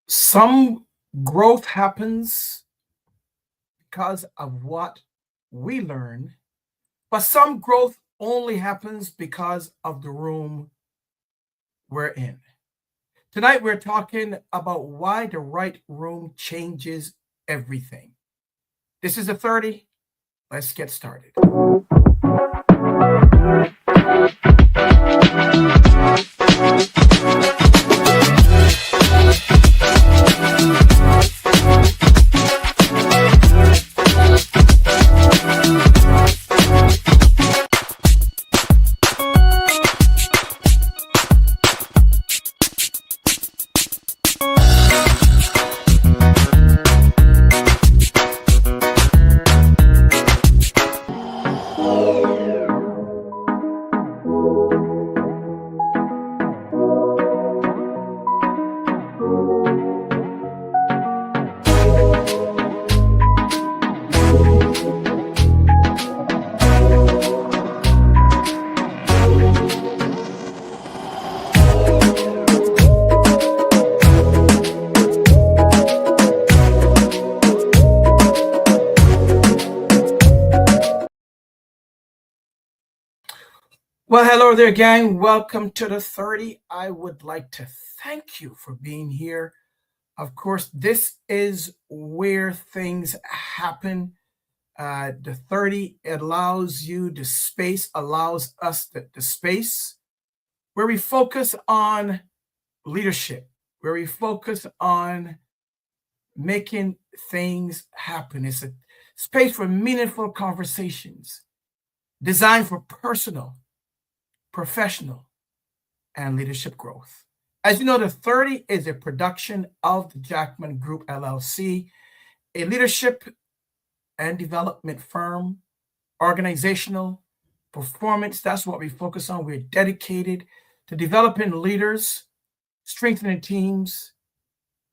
Some growth happens because of what we learn, but some growth only happens because of the room we're in. Tonight, we're talking about why the right room changes everything. This is the 30. Let's get started. Well, hello there, gang. Welcome to the 30. I would like to thank you for being here. Of course, this is where things happen. The 30 allows you the space, allows us the space where we focus on leadership, where we focus on making things happen. It's a space for meaningful conversations designed for personal, professional, and leadership growth. As you know, the 30 is a production of the Jackman Group LLC, a leadership and development firm, organizational performance. That's what we focus on. We're dedicated to developing leaders, strengthening teams,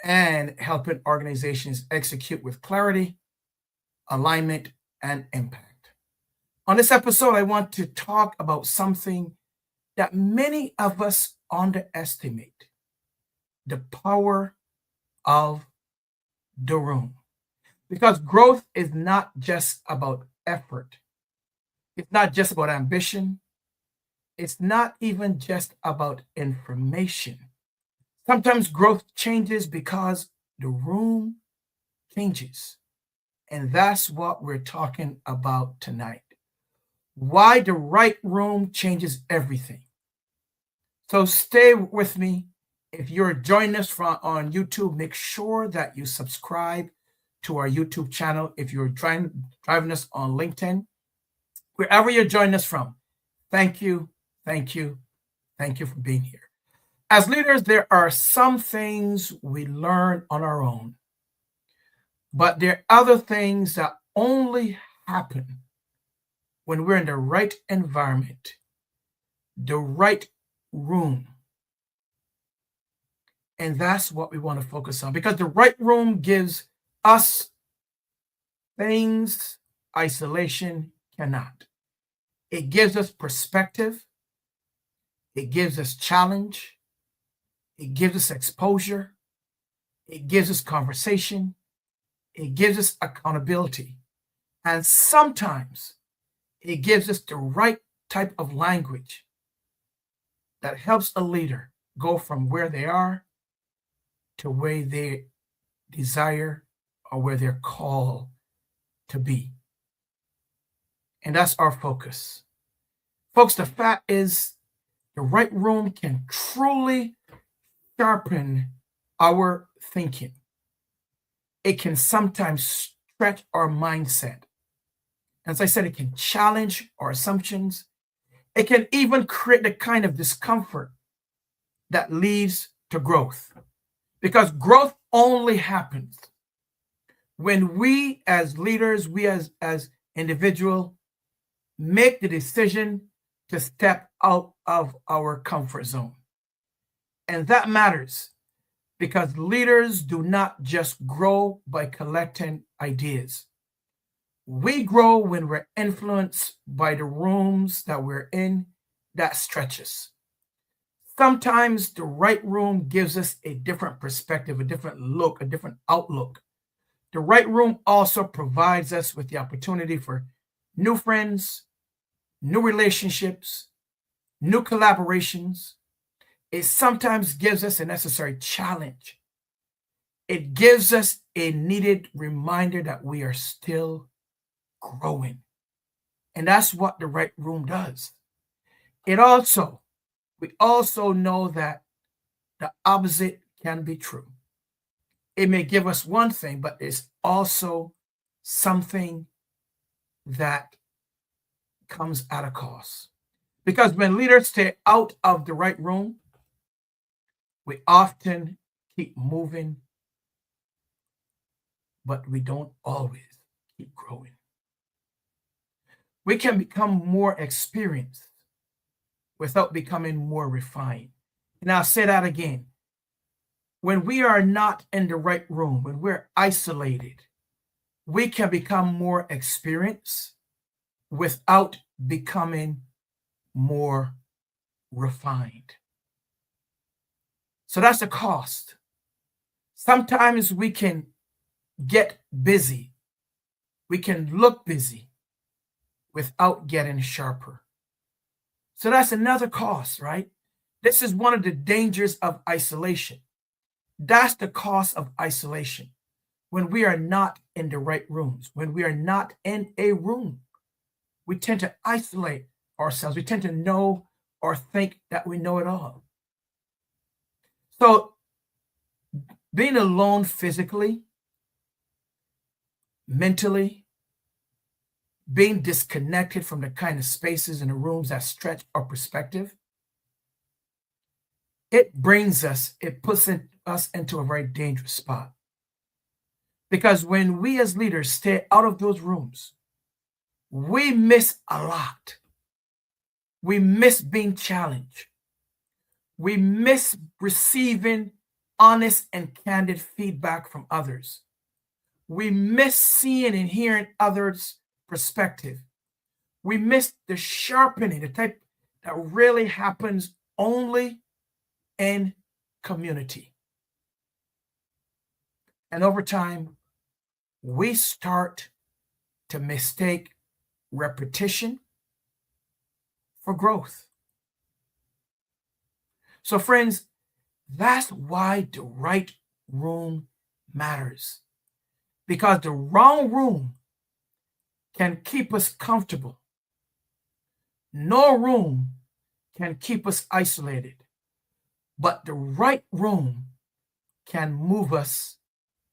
and helping organizations execute with clarity, alignment, and impact. On this episode, I want to talk about something that many of us underestimate: the power of the room. Because growth is not just about effort, it's not just about ambition, it's not even just about information. Sometimes growth changes because the room changes. And that's what we're talking about tonight. Why the right room changes everything. So stay with me. If you're joining us on YouTube, make sure that you subscribe to our YouTube channel. If you're driving us on LinkedIn, wherever you're joining us from, thank you, thank you, thank you for being here. As leaders, there are some things we learn on our own, but there are other things that only happen when we're in the right environment, the right room. And that's what we want to focus on, because the right room gives us things isolation cannot. It gives us perspective. It gives us challenge. It gives us exposure. It gives us conversation. It gives us accountability. And sometimes it gives us the right type of language that helps a leader go from where they are to where they desire are where they're called to be. And that's our focus. Folks, the fact is, the right room can truly sharpen our thinking. It can sometimes stretch our mindset. As I said, it can challenge our assumptions. It can even create the kind of discomfort that leads to growth. Because growth only happens when we as leaders, we as individuals, make the decision to step out of our comfort zone. And that matters because leaders do not just grow by collecting ideas. We grow when we're influenced by the rooms that we're in that stretch us. Sometimes the right room gives us a different perspective, a different look, a different outlook. The right room also provides us with the opportunity for new friends, new relationships, new collaborations. It sometimes gives us a necessary challenge. It gives us a needed reminder that we are still growing. And that's what the right room does. We also know that the opposite can be true. It may give us one thing, but it's also something that comes at a cost. Because when leaders stay out of the right room, we often keep moving, but we don't always keep growing. We can become more experienced without becoming more refined. And I'll say that again. When we are not in the right room, when we're isolated, we can become more experienced without becoming more refined. So that's the cost. Sometimes we can get busy. We can look busy without getting sharper. So that's another cost, right? This is one of the dangers of isolation. That's the cost of isolation. When we are not in the right rooms, when we are not in a room, we tend to isolate ourselves. We tend to know or think that we know it all. So being alone physically, mentally, being disconnected from the kind of spaces in the rooms that stretch our perspective, it puts us into a very dangerous spot. Because when we as leaders stay out of those rooms, we miss a lot. We miss being challenged. We miss receiving honest and candid feedback from others. We miss seeing and hearing others' perspective. We miss the sharpening, the type that really happens only in community. And over time, we start to mistake repetition for growth. So friends, that's why the right room matters. Because the wrong room can keep us comfortable. No room can keep us isolated. But the right room can move us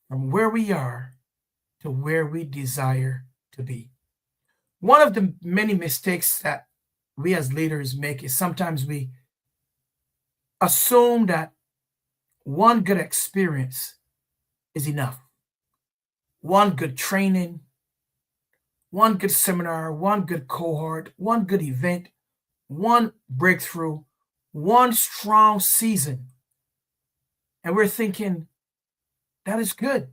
from where we are to where we desire to be. One of the many mistakes that we as leaders make is sometimes we assume that one good experience is enough. One good training, one good seminar, one good cohort, one good event, one breakthrough, one strong season. And we're thinking, that is good.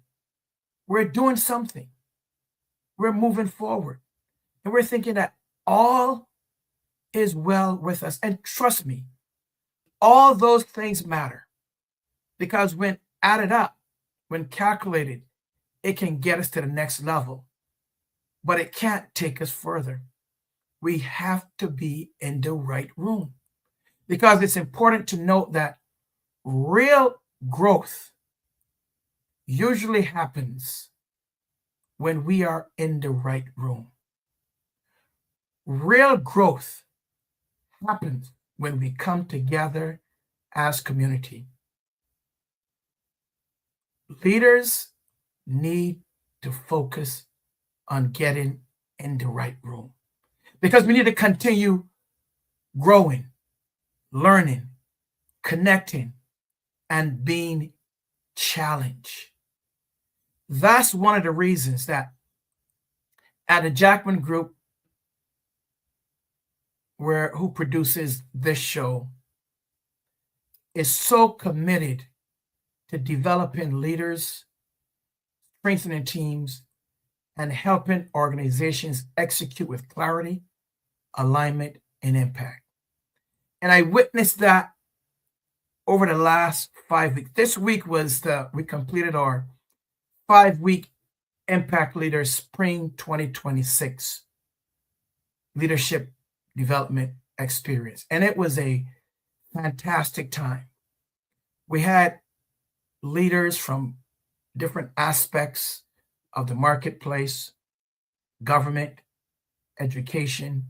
We're doing something. We're moving forward. And we're thinking that all is well with us. And trust me, all those things matter. Because when added up, when calculated, it can get us to the next level. But it can't take us further. We have to be in the right room. Because it's important to note that real growth usually happens when we are in the right room. Real growth happens when we come together as community. Leaders need to focus on getting in the right room because we need to continue growing, learning, connecting, and being challenged. That's one of the reasons that at the Jackman Group, who produces this show, is so committed to developing leaders, strengthening teams, and helping organizations execute with clarity, alignment, and impact. And I witnessed that over the last 5 weeks. This week we completed our 5-week MPACT Leaders Spring 2026 leadership development experience. And it was a fantastic time. We had leaders from different aspects of the marketplace, government, education,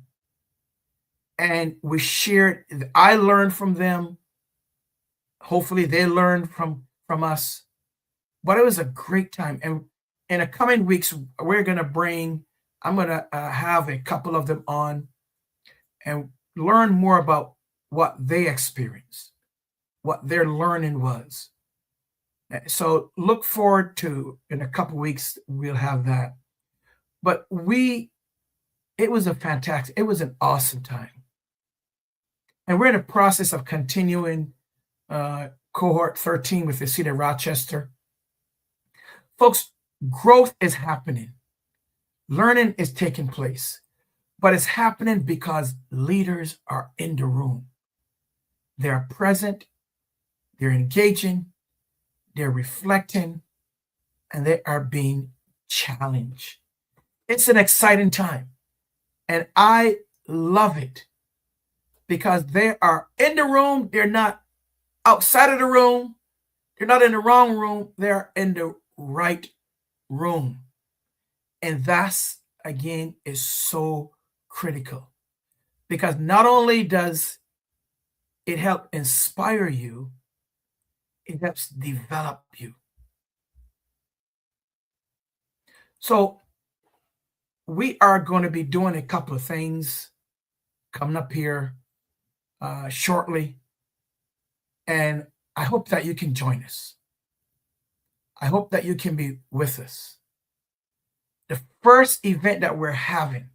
and we shared. I learned from them. Hopefully they learned from us. But it was a great time. And in the coming weeks, I'm going to have a couple of them on and learn more about what they experienced, what their learning was. So look forward to, in a couple weeks, we'll have that. But it was an awesome time. And we're in the process of continuing cohort 13 with the City of Rochester. Folks, growth is happening. Learning is taking place, but it's happening because leaders are in the room. They are present, they're engaging, they're reflecting, and they are being challenged. It's an exciting time, and I love it because they are in the room. They're not outside of the room. They're not in the wrong room. They're in the right room. And that's, again, is so critical because not only does it help inspire you, it helps develop you. So we are going to be doing a couple of things coming up here shortly. And I hope that you can join us. I hope that you can be with us. The first event that we're having,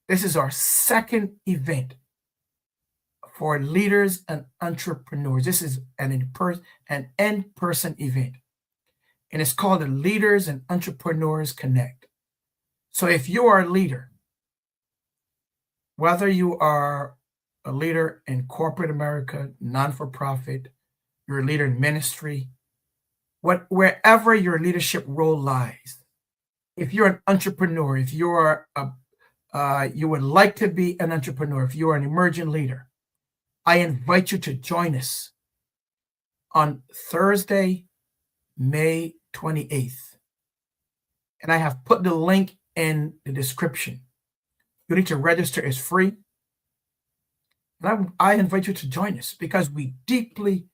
this is our second event for leaders and entrepreneurs. This is an in-person event. And it's called the Leaders and Entrepreneurs Connect. So if you are a leader, whether you are a leader in corporate America, non-for-profit, you're a leader in ministry, wherever your leadership role lies, if you're an entrepreneur, if you are you would like to be an entrepreneur, if you are an emerging leader, I invite you to join us on Thursday, May 28th. And I have put the link in the description. You need to register. It's free. And I invite you to join us because we deeply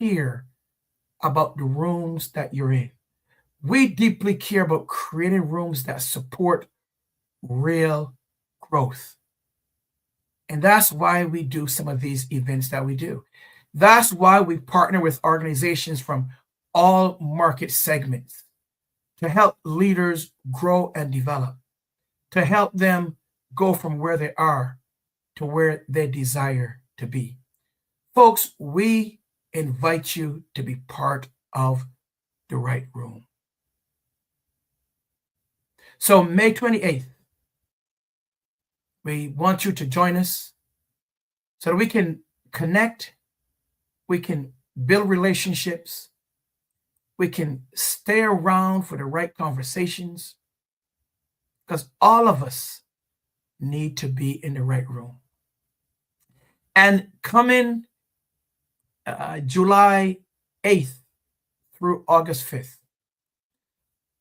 care about the rooms that you're in. We deeply care about creating rooms that support real growth. And that's why we do some of these events that we do. That's why we partner with organizations from all market segments to help leaders grow and develop, to help them go from where they are to where they desire to be. Folks, we invite you to be part of the right room. So May 28th, we want you to join us so that we can connect, we can build relationships, we can stay around for the right conversations, because all of us need to be in the right room. And coming July 8th through August 5th,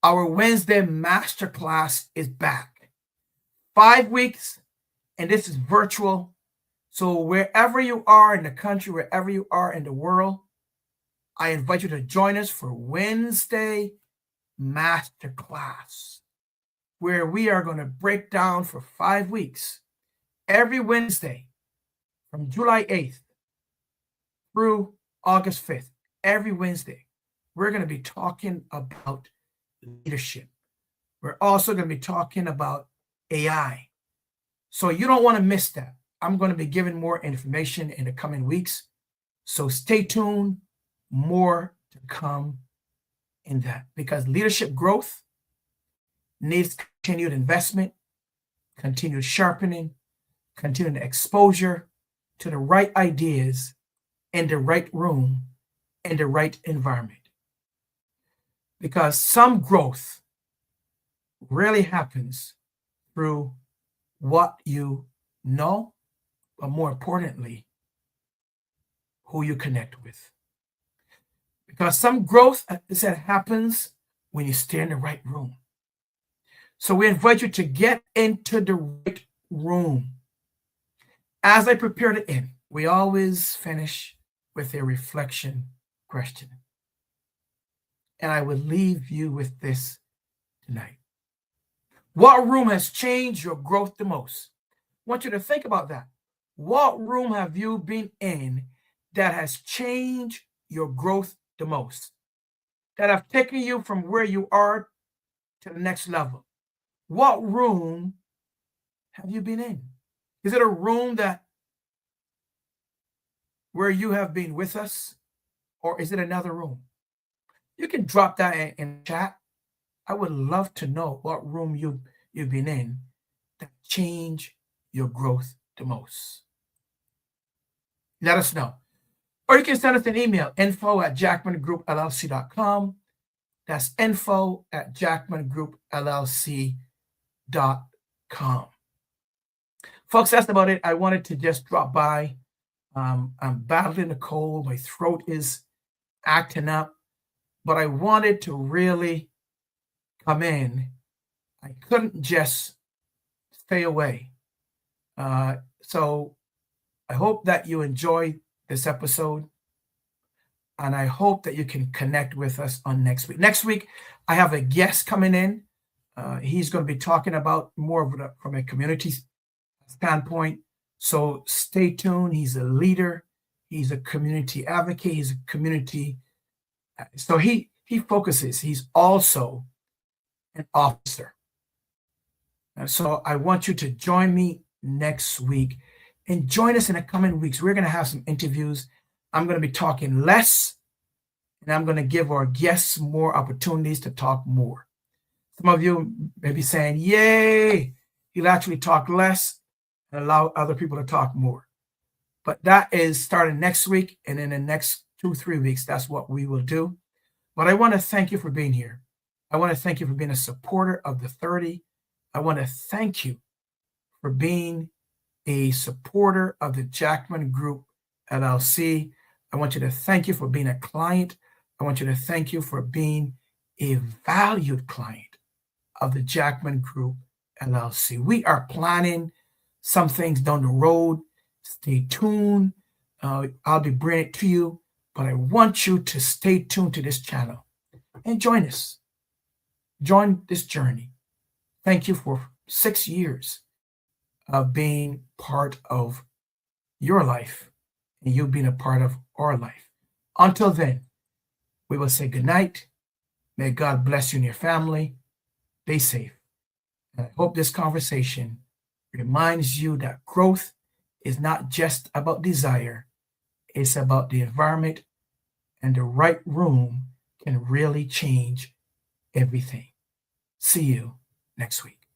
Our Wednesday masterclass is back. 5 weeks, and this is virtual. So wherever you are in the country, wherever you are in the world, I invite you to join us for Wednesday masterclass, where we are going to break down for 5 weeks, every Wednesday from July 8th through August 5th, every Wednesday, we're going to be talking about leadership. We're also going to be talking about AI. So you don't want to miss that. I'm going to be giving more information in the coming weeks. So stay tuned, more to come in that, because leadership growth needs continued investment, continued sharpening, continued exposure to the right ideas in the right room, in the right environment. Because some growth really happens through what you know, but more importantly, who you connect with. Because some growth, as I said, happens when you stay in the right room. So we invite you to get into the right room. As I prepare to end, we always finish with a reflection question. And I will leave you with this tonight. What room has changed your growth the most? I want you to think about that. What room have you been in that has changed your growth the most? That have taken you from where you are to the next level? What room have you been in? Is it a room where you have been with us, or is it another room? You can drop that in chat. I would love to know what room you've been in that changed your growth the most. Let us know. Or you can send us an email, info@jackmangroupllc.com. That's info@jackmangroupllc.com. Folks, that's about it. I wanted to just drop by. I'm battling a cold. My throat is acting up. But I wanted to really come in. I couldn't just stay away. So I hope that you enjoyed this episode. And I hope that you can connect with us on next week. Next week, I have a guest coming in. He's going to be talking about more from a community standpoint. So stay tuned. He's a leader. He's a community advocate. He's a community. So he focuses. He's also an officer. And so I want you to join me next week and join us in the coming weeks. We're going to have some interviews. I'm going to be talking less, and I'm going to give our guests more opportunities to talk more. Some of you may be saying, yay, he'll actually talk less and allow other people to talk more. But that is starting next week, and in the next 2-3 weeks, that's what we will do. But I want to thank you for being here. I want to thank you for being a supporter of the 30. I want to thank you for being a supporter of the Jackman Group LLC. I want you to thank you for being a client. I want you to thank you for being a valued client of the Jackman Group LLC. We are planning some things down the road. Stay tuned. I'll be bringing it to you, but I want you to stay tuned to this channel and join us. Join this journey. Thank you for 6 years of being part of your life and you being a part of our life. Until then, we will say good night. May God bless you and your family. Be safe. And I hope this conversation reminds you that growth is not just about desire. It's about the environment, and the right room can really change everything. See you next week.